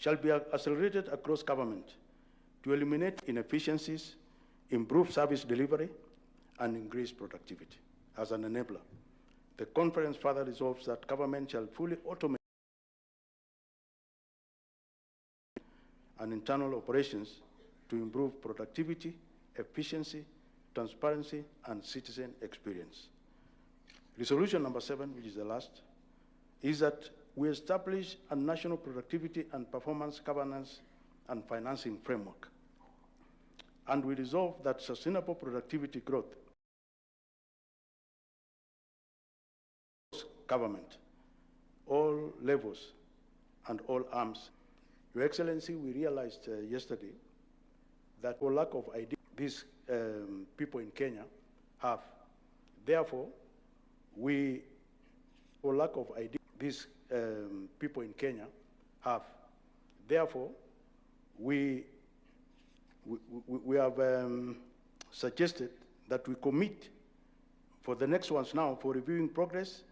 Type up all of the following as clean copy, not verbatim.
shall be accelerated across government to eliminate inefficiencies, improve service delivery, and increase productivity. As an enabler, the conference further resolves that government shall fully automate and internal operations to improve productivity, efficiency, transparency, and citizen experience. Resolution number 7, which is the last, is that we establish a national productivity and performance governance and financing framework. And we resolve that sustainable productivity growth government, all levels and all arms. Your Excellency, we realized yesterday that for lack of idea, these people in Kenya have. Therefore, for lack of idea, these people in Kenya have. Therefore, we have suggested that we commit for the next ones now for reviewing progress,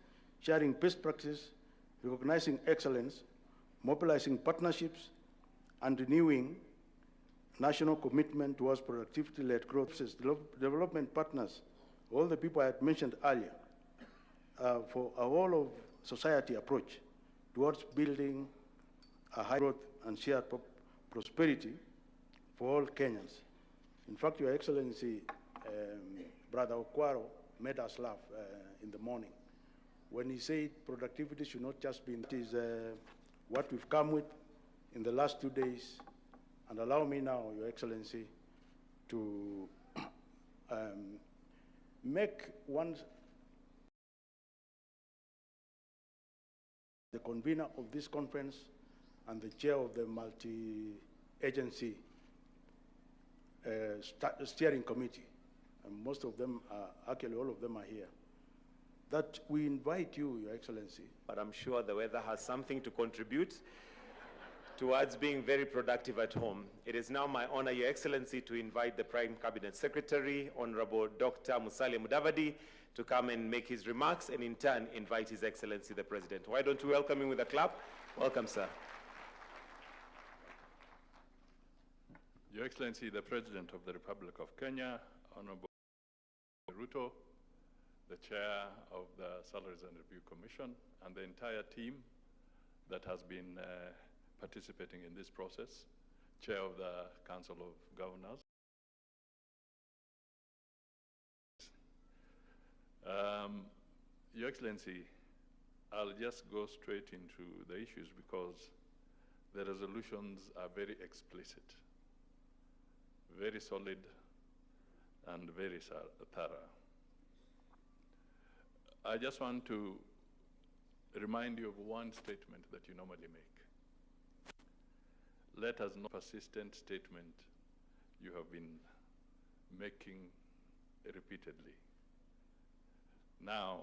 sharing best practice, recognizing excellence, mobilizing partnerships, and renewing national commitment towards productivity-led growth. Development partners, all the people I had mentioned earlier, for a whole of society approach towards building a high growth and shared prosperity for all Kenyans. In fact, Your Excellency, Brother Okwaro made us laugh in the morning when he said productivity should not just be, it is what we've come with in the last 2 days. And allow me now, Your Excellency, to make the convener of this conference and the chair of the multi-agency steering committee, and most of them are, actually all of them are here, that we invite you, Your Excellency. But I'm sure the weather has something to contribute towards being very productive at home. It is now my honor, Your Excellency, to invite the Prime Cabinet Secretary, Honorable Dr. Musalia Mudavadi, to come and make his remarks, and in turn invite His Excellency the President. Why don't we welcome him with a clap? Welcome, sir. Your Excellency, the President of the Republic of Kenya, Honorable Ruto, the Chair of the Salaries and Review Commission, and the entire team that has been participating in this process, Chair of the Council of Governors. Your Excellency, I'll just go straight into the issues because the resolutions are very explicit, very solid, and very thorough. I just want to remind you of one statement that you normally make. Let us know persistent statement you have been making repeatedly. Now,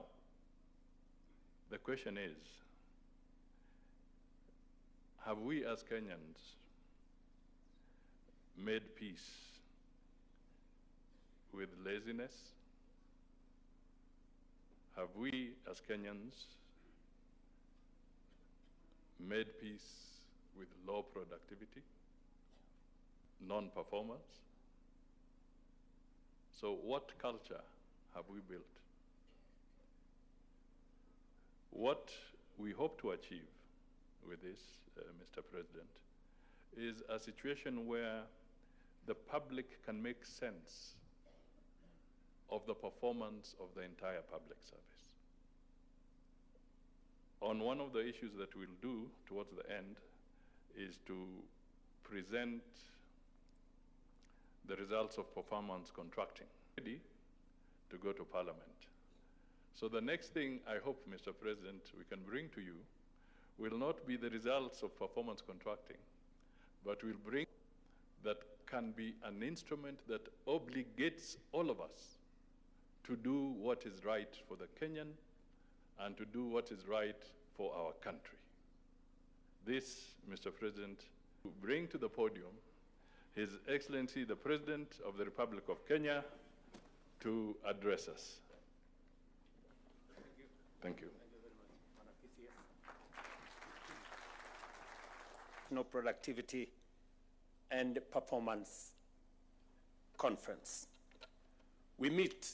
the question is, have we as Kenyans made peace with laziness? Have we as Kenyans made peace with low productivity, non-performance? So what culture have we built? What we hope to achieve with this, Mr. President, is a situation where the public can make sense of the performance of the entire public service. On one of the issues that we'll do towards the end is to present the results of performance contracting, ready to go to Parliament. So the next thing I hope, Mr. President, we can bring to you will not be the results of performance contracting, but will bring that can be an instrument that obligates all of us to do what is right for the Kenyan and to do what is right for our country. This, Mr. President, to bring to the podium His Excellency, the President of the Republic of Kenya, to address us. Thank you. National Productivity and Performance Conference. We meet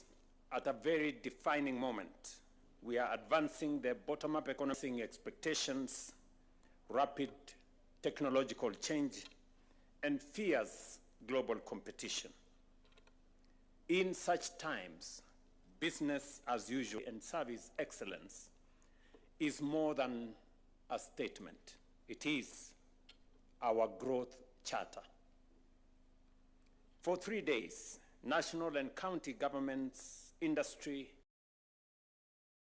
at a very defining moment. We are advancing the bottom-up economic expectations, rapid technological change, and fierce global competition. In such times, business as usual and service excellence is more than a statement. It is our growth charter. For 3 days, national and county governments, industry,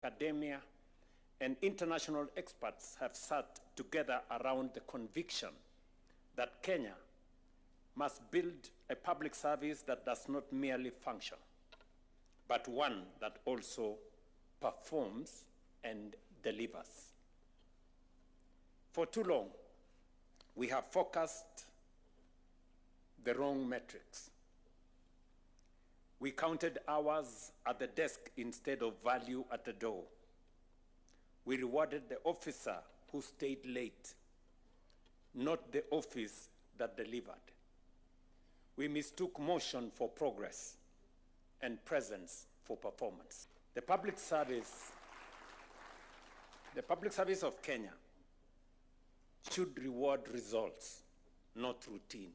academia, and international experts have sat together around the conviction that Kenya must build a public service that does not merely function, but one that also performs and delivers. For too long, we have focused the wrong metrics. We counted hours at the desk instead of value at the door. We rewarded the officer who stayed late, not the office that delivered. We mistook motion for progress and presence for performance. The public service of Kenya should reward results, not routine.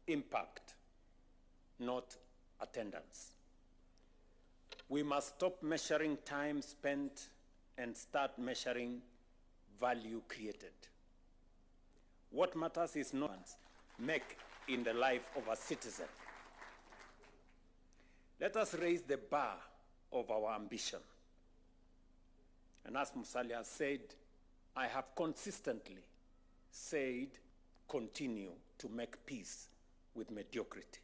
Impact, not attendance. We must stop measuring time spent and start measuring value created. What matters is not make in the life of a citizen. Let us raise the bar of our ambition. And as Musalia said, I have consistently said, continue to make peace with mediocrity.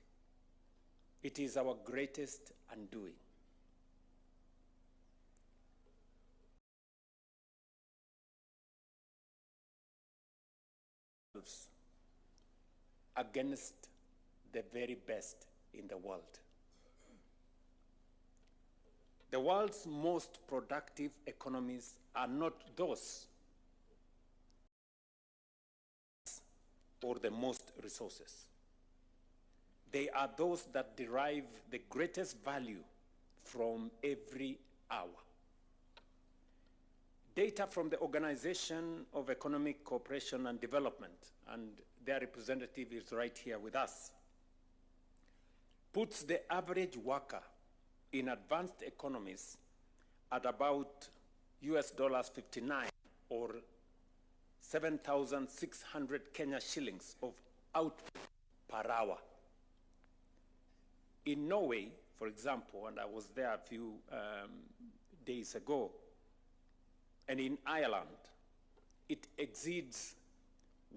It is our greatest undoing. Against the very best in the world. The world's most productive economies are not those or the most resources. They are those that derive the greatest value from every hour. Data from the Organization of Economic Cooperation and Development, and their representative is right here with us, puts the average worker in advanced economies at about $59 or 7,600 Kenya shillings of output per hour. In Norway, for example, and I was there a few days ago, and in Ireland, it exceeds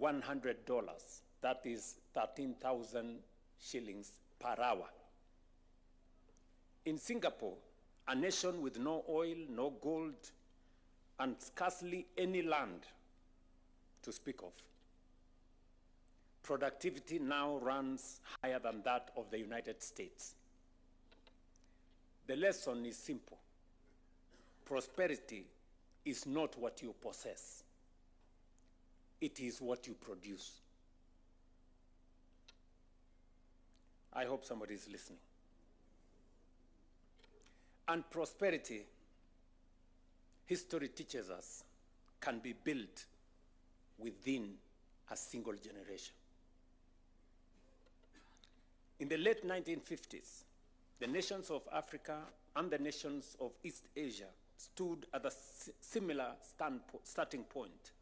$100. That is 13,000 shillings per hour. In Singapore, a nation with no oil, no gold, and scarcely any land to speak of, productivity now runs higher than that of the United States. The lesson is simple. Prosperity is not what you possess. It is what you produce. I hope somebody is listening. And prosperity, history teaches us, can be built within a single generation. In the late 1950s, the nations of Africa and the nations of East Asia stood at a similar starting point.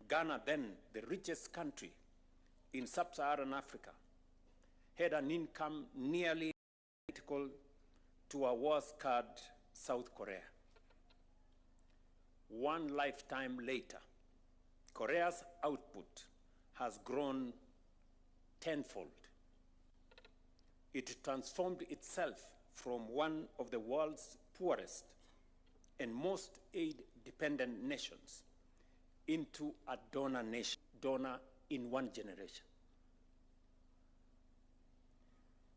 Ghana, then the richest country in sub-Saharan Africa, had an income nearly identical to a war-scarred South Korea. One lifetime later, Korea's output has grown tenfold. It transformed itself from one of the world's poorest and most aid-dependent nations into a donor nation, donor in one generation.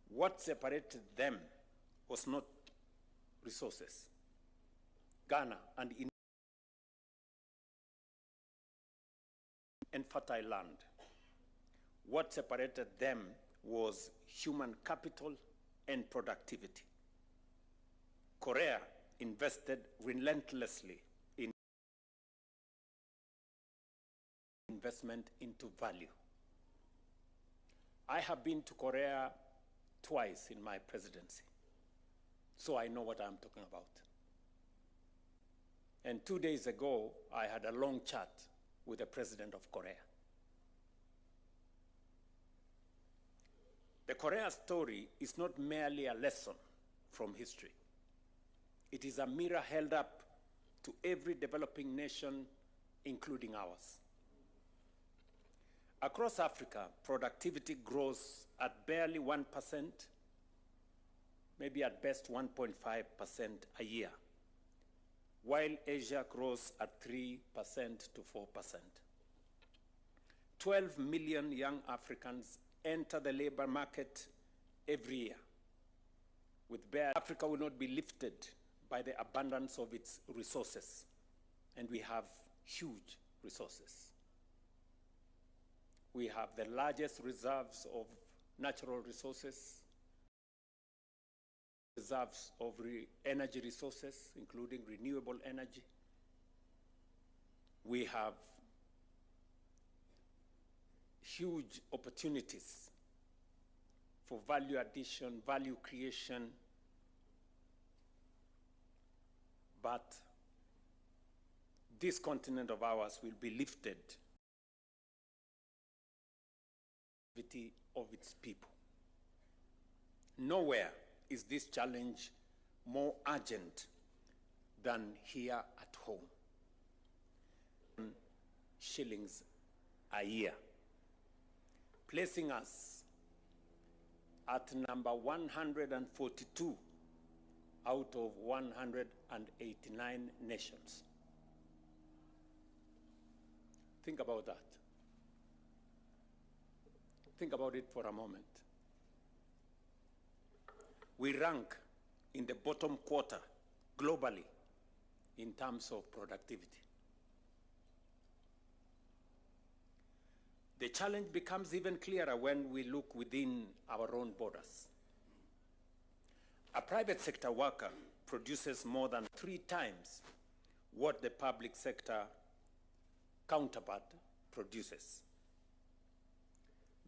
What separated them was not resources. Ghana and and fertile land. What separated them was human capital and productivity. Korea invested relentlessly in investment into value. I have been to Korea twice in my presidency, so I know what I'm talking about. And 2 days ago, I had a long chat with the president of Korea. The Korea story is not merely a lesson from history. It is a mirror held up to every developing nation, including ours. Across Africa, productivity grows at barely 1%, maybe at best 1.5% a year, while Asia grows at 3% to 4%. 12 million young Africans enter the labor market every year. With bare, Africa will not be lifted by the abundance of its resources, and we have huge resources. We have the largest reserves of natural resources, reserves of energy resources, including renewable energy. We have huge opportunities for value addition, value creation, but this continent of ours will be lifted of its people. Nowhere is this challenge more urgent than here at home. Shillings a year, placing us at number 142 out of 189 nations. Think about that. Think about it for a moment. We rank in the bottom quarter globally in terms of productivity. The challenge becomes even clearer when we look within our own borders. A private sector worker produces more than 3 times what the public sector counterpart produces.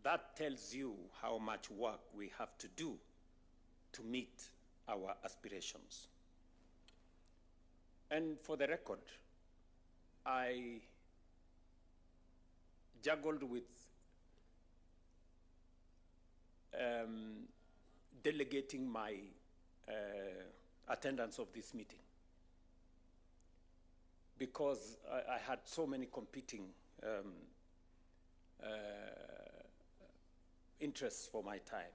That tells you how much work we have to do to meet our aspirations. And for the record, I juggled with delegating my attendance of this meeting because I had so many competing interests for my time.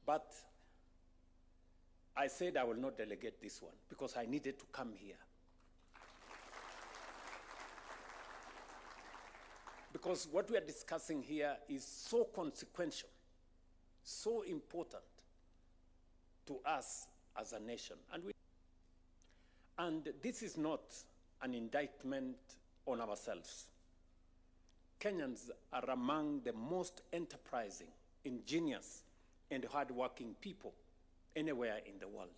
But I said I will not delegate this one because I needed to come here. Because what we are discussing here is so consequential, so important to us as a nation. And this is not an indictment on ourselves. Kenyans are among the most enterprising, ingenious, and hardworking people anywhere in the world.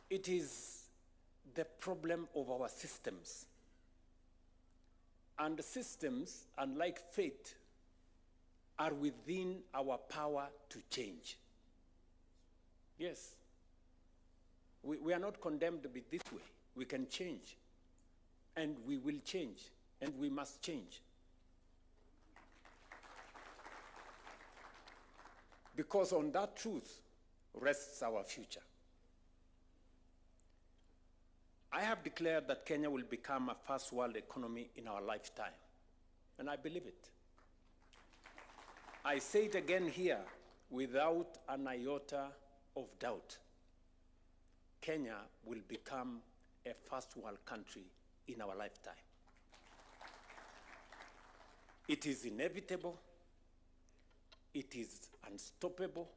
It is the problem of our systems. And the systems, unlike fate, are within our power to change. Yes. We are not condemned to be this way. We can change. And we will change. And we must change. Because on that truth rests our future. I have declared that Kenya will become a first world economy in our lifetime, and I believe it. I say it again here without an iota of doubt. Kenya will become a first world country in our lifetime. It is inevitable, it is unstoppable,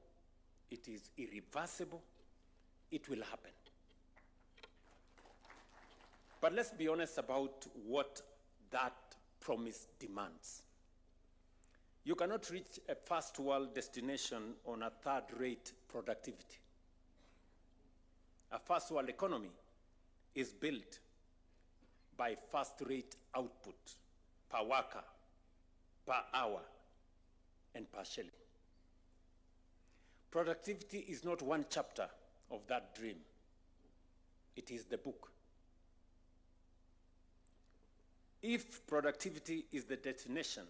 it is irreversible, it will happen. But let's be honest about what that promise demands. You cannot reach a first world destination on a third-rate productivity. A first world economy is built by first-rate output per worker, per hour, and per shilling. Productivity is not one chapter of that dream. It is the book. If productivity is the destination,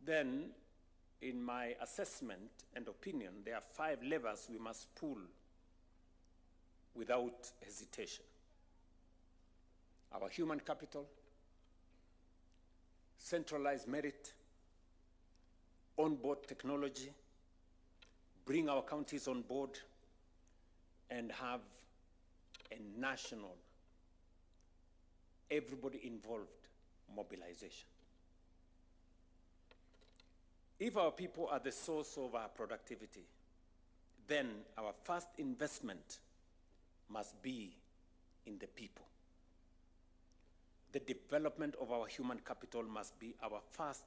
then in my assessment and opinion, there are 5 levers we must pull without hesitation. Our human capital, centralized merit, onboard technology, bring our counties on board, and have a national, everybody involved mobilization. If our people are the source of our productivity, then our first investment must be in the people. The development of our human capital must be our first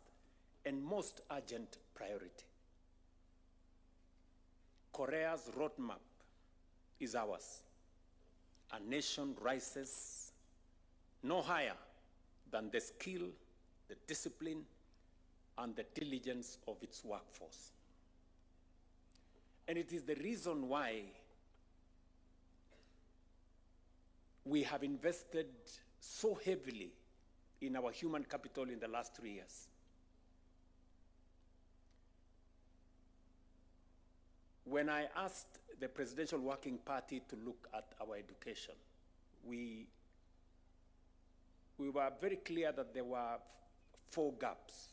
and most urgent priority. Korea's roadmap is ours. A nation rises no higher than the skill, the discipline, and the diligence of its workforce. And it is the reason why we have invested so heavily in our human capital in the last 3 years. When I asked the Presidential Working Party to look at our education, we were very clear that there were 4 gaps.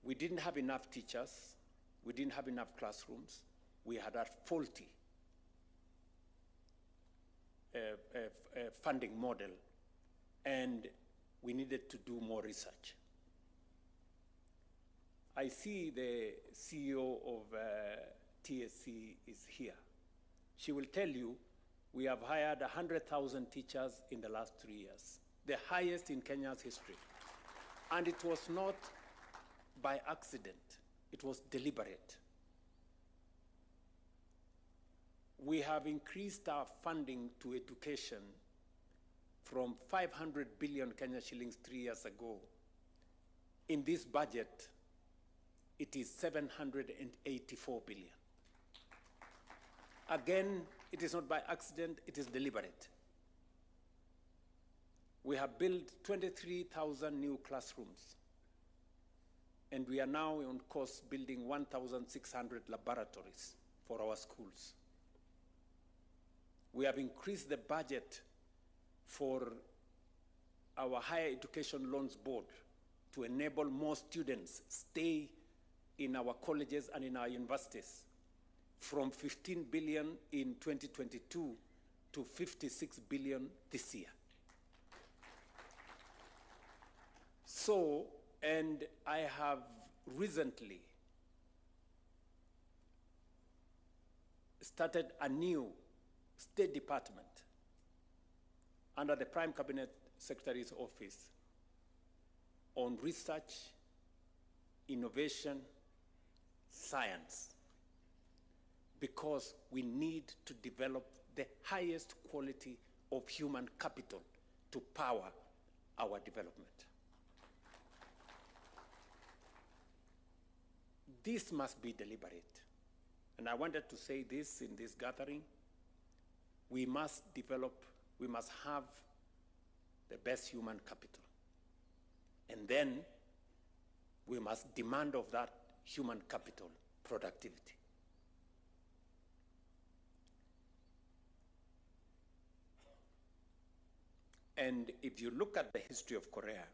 We didn't have enough teachers, we didn't have enough classrooms, we had a faulty funding model, and we needed to do more research. I see the CEO of TSC is here. She will tell you we have hired 100,000 teachers in the last 3 years, the highest in Kenya's history. And it was not by accident, it was deliberate. We have increased our funding to education from 500 billion Kenya shillings 3 years ago. In this budget, it is 784 billion. Again, it is not by accident, it is deliberate. We have built 23,000 new classrooms, and we are now on course building 1,600 laboratories for our schools. We have increased the budget for our Higher Education Loans Board to enable more students stay in our colleges and in our universities from 15 billion in 2022 to 56 billion this year. So, and I have recently started a new State Department under the Prime Cabinet Secretary's office on research, innovation, science, because we need to develop the highest quality of human capital to power our development. This must be deliberate. And I wanted to say this in this gathering. We must develop, we must have the best human capital. And then we must demand of that human capital productivity. And if you look at the history of Korea,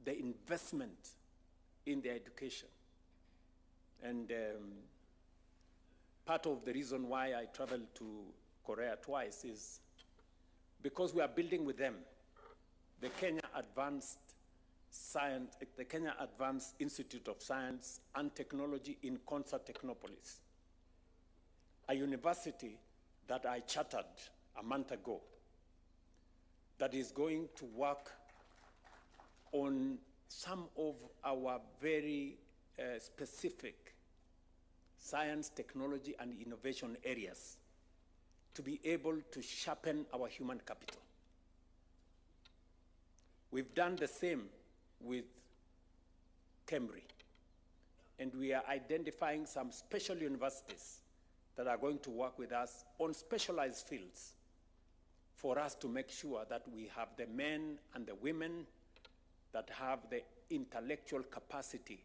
the investment in their education, and part of the reason why I traveled to Korea twice is because we are building with them the Kenya Advanced Institute of Science and Technology in Concert Technopolis, a university that I chartered a month ago that is going to work on some of our very specific science, technology, and innovation areas to be able to sharpen our human capital. We've done the same with Cambridge, and we are identifying some special universities that are going to work with us on specialized fields for us to make sure that we have the men and the women that have the intellectual capacity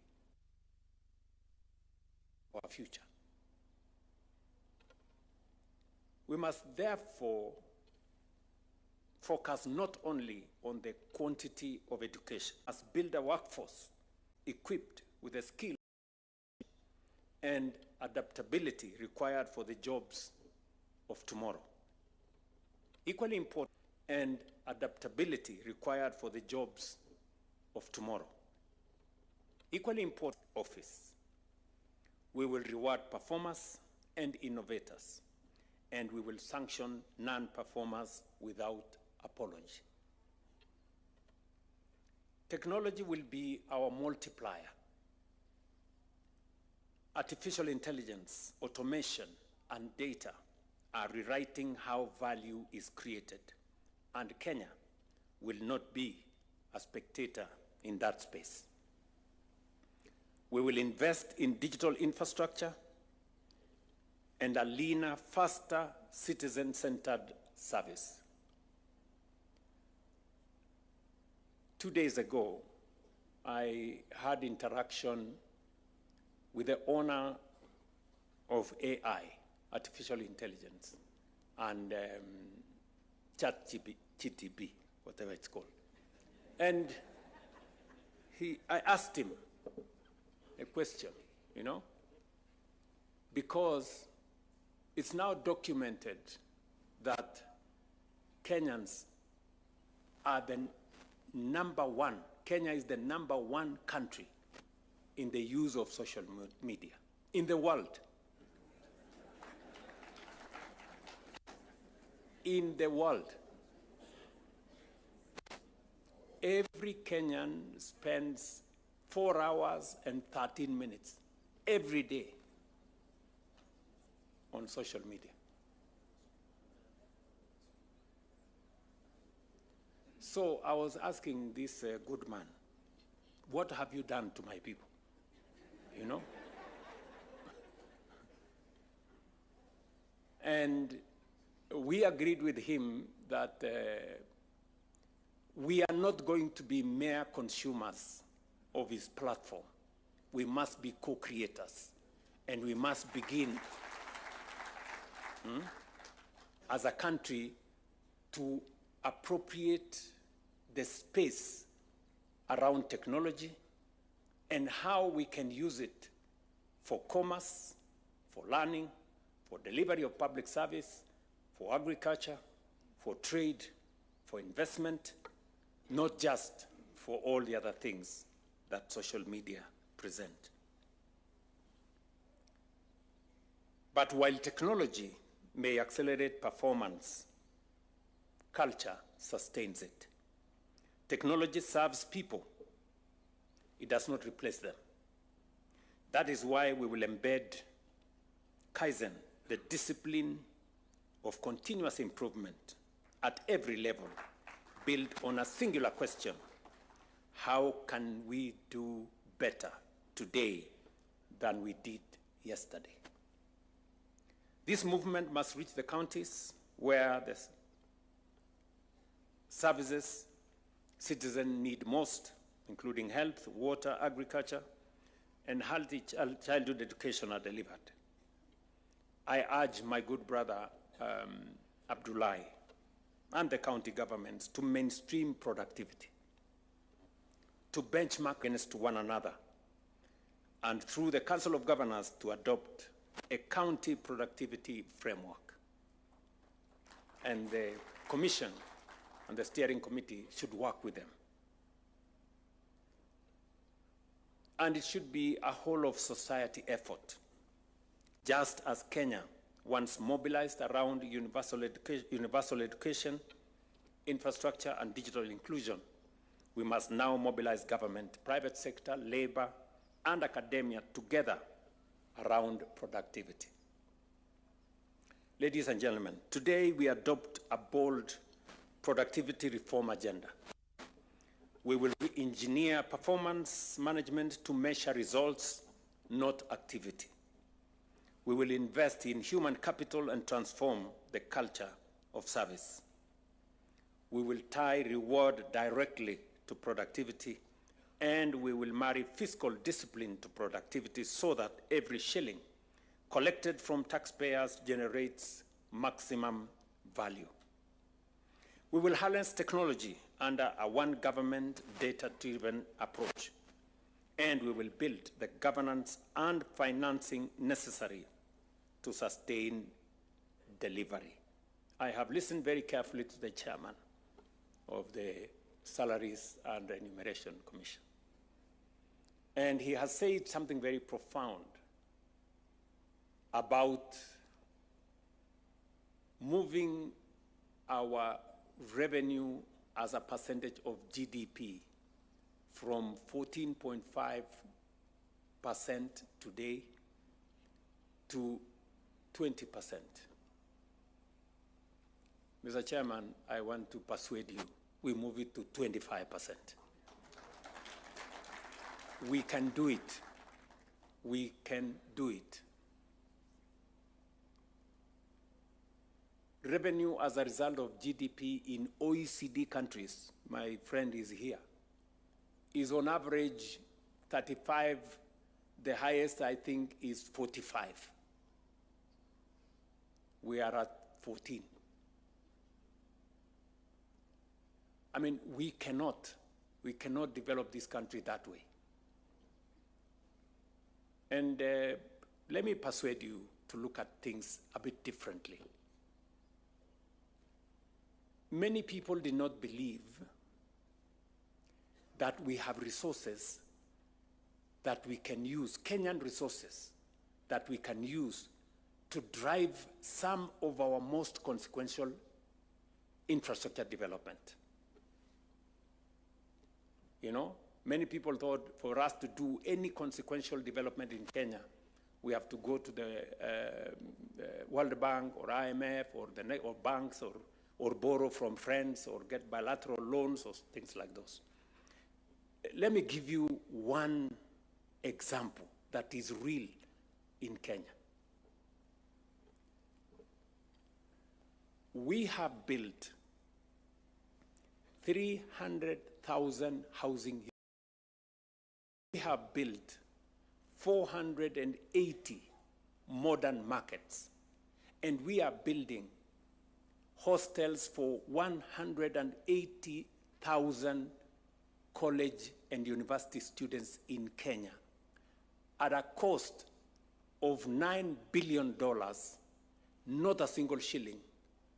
for our future. We must therefore focus not only on the quantity of education, but build a workforce equipped with the skill and adaptability required for the jobs of tomorrow. Equally important, and adaptability required for the jobs of tomorrow. Equally important, office. We will reward performers and innovators, and we will sanction non-performers without apology. Technology will be our multiplier. Artificial intelligence, automation, and data are rewriting how value is created, and Kenya will not be a spectator in that space. We will invest in digital infrastructure and a leaner, faster, citizen-centered service. 2 days ago, I had interaction with the owner of AI, artificial intelligence, and ChatGPT, whatever it's called. And I asked him a question, because it's now documented that Kenyans are the number one. Kenya is the number one country in the use of social media in the world. In the world. Every Kenyan spends 4 hours and 13 minutes every day on social media. So I was asking this good man, what have you done to my people? And we agreed with him that we are not going to be mere consumers of his platform. We must be co-creators, and we must begin as a country to appropriate the space around technology and how we can use it for commerce, for learning, for delivery of public service, for agriculture, for trade, for investment, not just for all the other things that social media present. But while technology may accelerate performance, culture sustains it. Technology serves people. It does not replace them. That is why we will embed Kaizen, the discipline of continuous improvement at every level, built on a singular question: how can we do better today than we did yesterday? This movement must reach the counties where the services citizens need most, including health, water, agriculture, and healthy childhood education are delivered. I urge my good brother, Abdullahi, and the county governments to mainstream productivity, to benchmark against one another, and through the Council of Governors to adopt a county productivity framework. And the Commission and the Steering Committee should work with them. And it should be a whole of society effort, just as Kenya once mobilized around universal education, infrastructure, and digital inclusion, we must now mobilize government, private sector, labor, and academia together around productivity. Ladies and gentlemen, today we adopt a bold productivity reform agenda. We will re-engineer performance management to measure results, not activity. We will invest in human capital and transform the culture of service. We will tie reward directly to productivity, and we will marry fiscal discipline to productivity so that every shilling collected from taxpayers generates maximum value. We will harness technology under a one government data-driven approach, and we will build the governance and financing necessary to sustain delivery. I have listened very carefully to the chairman of the Salaries and Remuneration Commission, and he has said something very profound about moving our revenue as a percentage of GDP from 14.5% today to 20%. Mr. Chairman, I want to persuade you, we move it to 25%. We can do it. We can do it. Revenue as a result of GDP in OECD countries, my friend is here, is on average 35. The highest, I think, is 45. We are at 14. I mean, we cannot develop this country that way. And let me persuade you to look at things a bit differently. Many people did not believe that we have resources that we can use, Kenyan resources that we can use to drive some of our most consequential infrastructure development. You know, many people thought for us to do any consequential development in Kenya, we have to go to the World Bank or IMF or banks or borrow from friends or get bilateral loans or things like those. Let me give you one example that is real in Kenya. We have built 300,000 housing units. We have built 480 modern markets, and we are building hostels for 180,000 college and university students in Kenya at a cost of $9 billion. Not a single shilling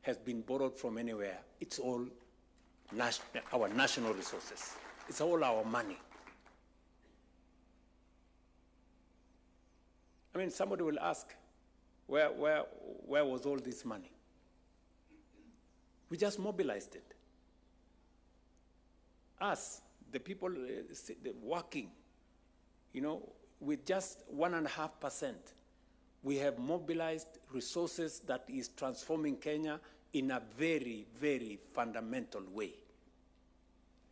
has been borrowed from anywhere. It's all our national resources. It's all our money. I mean, somebody will ask, where was all this money? We just mobilized it. Us, the people working, you know, with just 1.5%, we have mobilized resources that is transforming Kenya in a very, very fundamental way.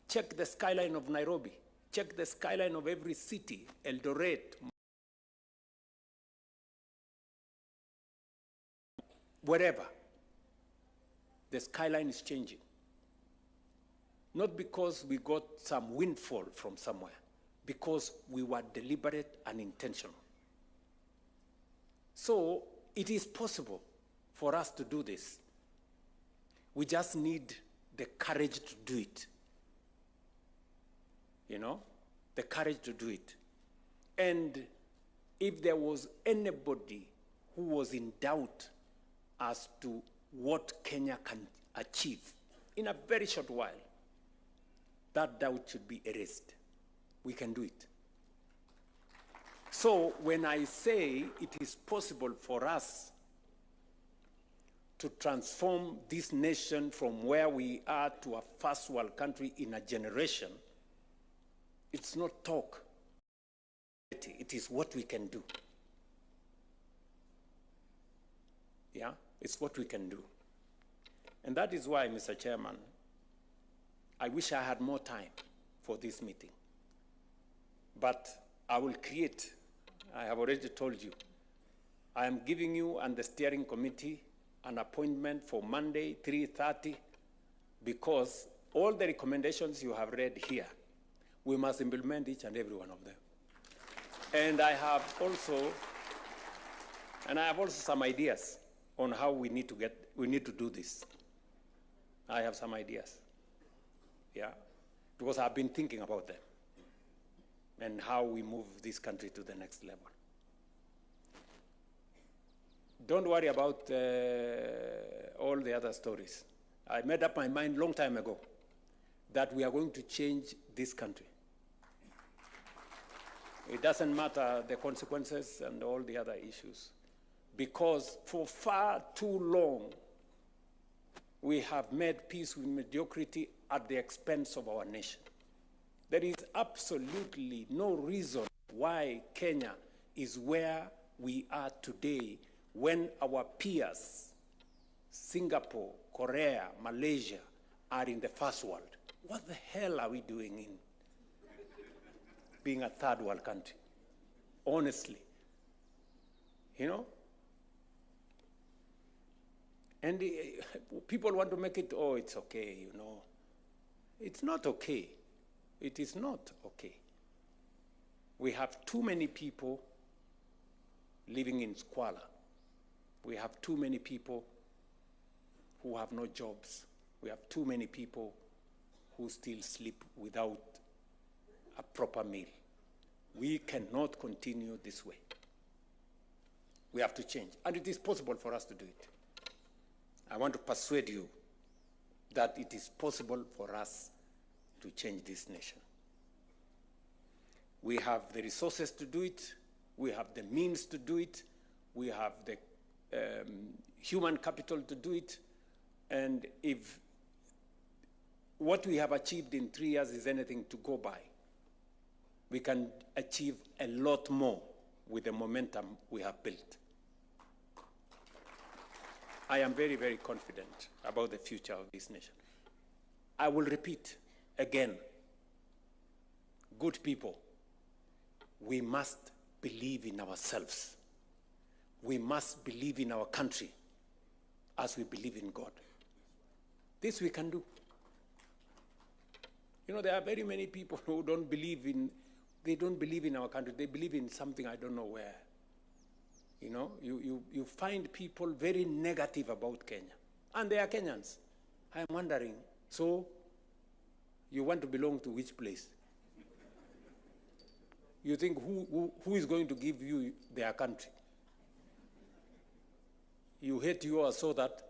Check the skyline of Nairobi. Check the skyline of every city, Eldoret, wherever. The skyline is changing. Not because we got some windfall from somewhere, because we were deliberate and intentional. So it is possible for us to do this. We just need the courage to do it. You know, the courage to do it. And if there was anybody who was in doubt as to what Kenya can achieve in a very short while, that doubt should be erased. We can do it. So when I say it is possible for us to transform this nation from where we are to a first world country in a generation, it's not talk. It is what we can do. Yeah, it's what we can do. And that is why, Mr. Chairman, I wish I had more time for this meeting. But I will create, I have already told you, I am giving you and the steering committee an appointment for Monday, 3:30, because all the recommendations you have read here, we must implement each and every one of them. And I have also some ideas on how we need to do this. I have some ideas, yeah, because I've been thinking about them and how we move this country to the next level. Don't worry about all the other stories. I made up my mind a long time ago that we are going to change this country. It doesn't matter the consequences and all the other issues, because for far too long, we have made peace with mediocrity at the expense of our nation. There is absolutely no reason why Kenya is where we are today when our peers, Singapore, Korea, Malaysia, are in the first world. What the hell are we doing in being a third world country? Honestly, you know? And people want to make it, oh, it's okay, you know. It's not okay. It is not okay. We have too many people living in squalor. We have too many people who have no jobs. We have too many people who still sleep without a proper meal. We cannot continue this way. We have to change, and it is possible for us to do it. I want to persuade you that it is possible for us to change this nation. We have the resources to do it. We have the means to do it. We have the human capital to do it. And if what we have achieved in 3 years is anything to go by, we can achieve a lot more with the momentum we have built. I am very, very confident about the future of this nation. I will repeat again, good people, we must believe in ourselves. We must believe in our country as we believe in God. This we can do. You know, there are very many people who don't believe in our country. They believe in something I don't know where. You know, you find people very negative about Kenya. And they are Kenyans. I'm wondering, so you want to belong to which place? You think who is going to give you their country? You hate yours, so that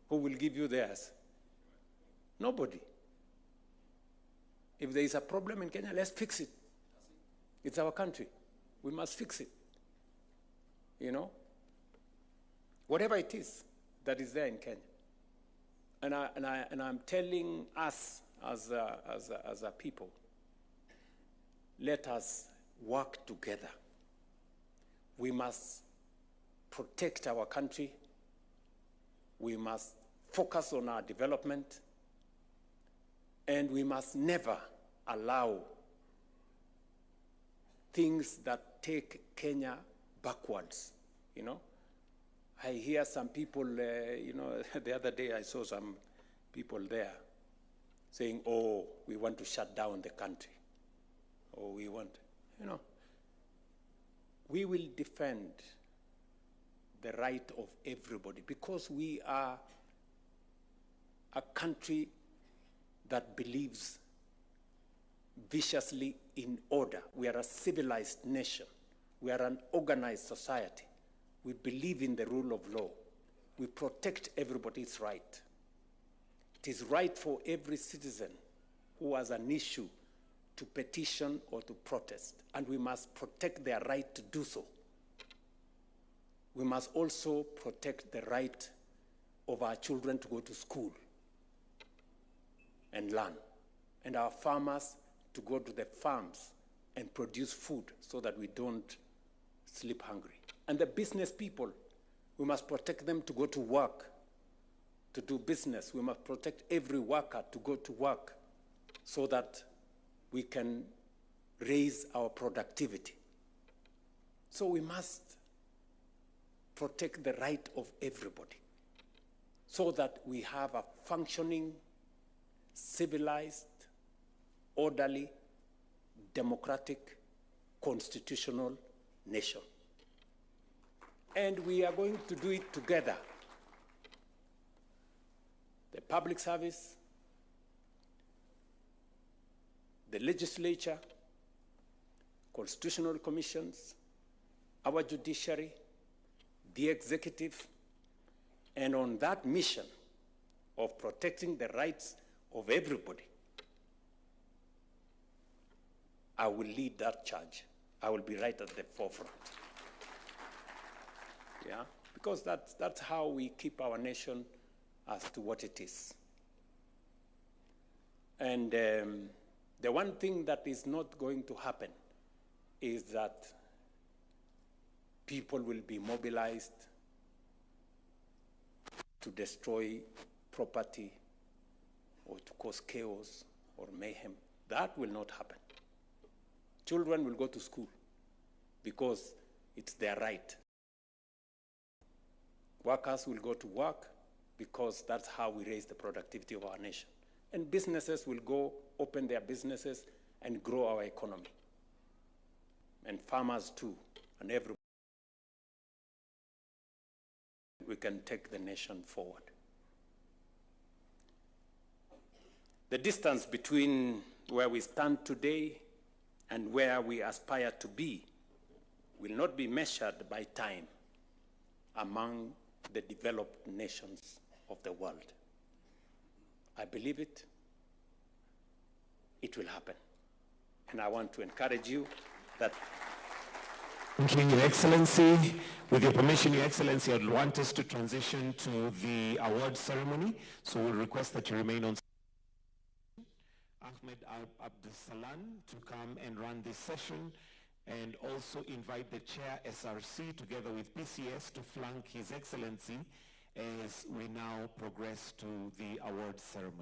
who will give you theirs? Nobody. If there is a problem in Kenya, let's fix it. It's our country. We must fix it. You know? Whatever it is that is there in Kenya. And I'm telling us as a people, let us work together. We must protect our country. We must focus on our development. And we must never allow things that take Kenya backwards, you know. I hear some people, you know, the other day I saw some people there saying, oh, we want to shut down the country. Or we want, you know. We will defend the right of everybody because we are a country that believes viciously in order. We are a civilized nation. We are an organized society. We believe in the rule of law. We protect everybody's right. It is right for every citizen who has an issue to petition or to protest, and we must protect their right to do so. We must also protect the right of our children to go to school and learn, and our farmers to go to the farms and produce food so that we don't sleep hungry. And the business people, we must protect them to go to work, to do business. We must protect every worker to go to work so that we can raise our productivity. So we must protect the right of everybody so that we have a functioning, civilized, orderly, democratic, constitutional nation. And we are going to do it together. The public service, the legislature, constitutional commissions, our judiciary, the executive, and on that mission of protecting the rights of everybody, I will lead that charge. I will be right at the forefront. Yeah, because that's how we keep our nation as to what it is. And the one thing that is not going to happen is that people will be mobilized to destroy property or to cause chaos or mayhem. That will not happen. Children will go to school because it's their right. Workers will go to work because that's how we raise the productivity of our nation. And businesses will go open their businesses and grow our economy. And farmers too, and everybody. We can take the nation forward. The distance between where we stand today and where we aspire to be will not be measured by time among the developed nations of the world. I believe it. It will happen. And I want to encourage you that. Thank you, Your Excellency. With your permission, Your Excellency, I'd want us to transition to the award ceremony. So we'll request that you remain on. Ahmed Abdusalan to come and run this session, and also invite the Chair SRC together with PCS to flank His Excellency as we now progress to the award ceremony.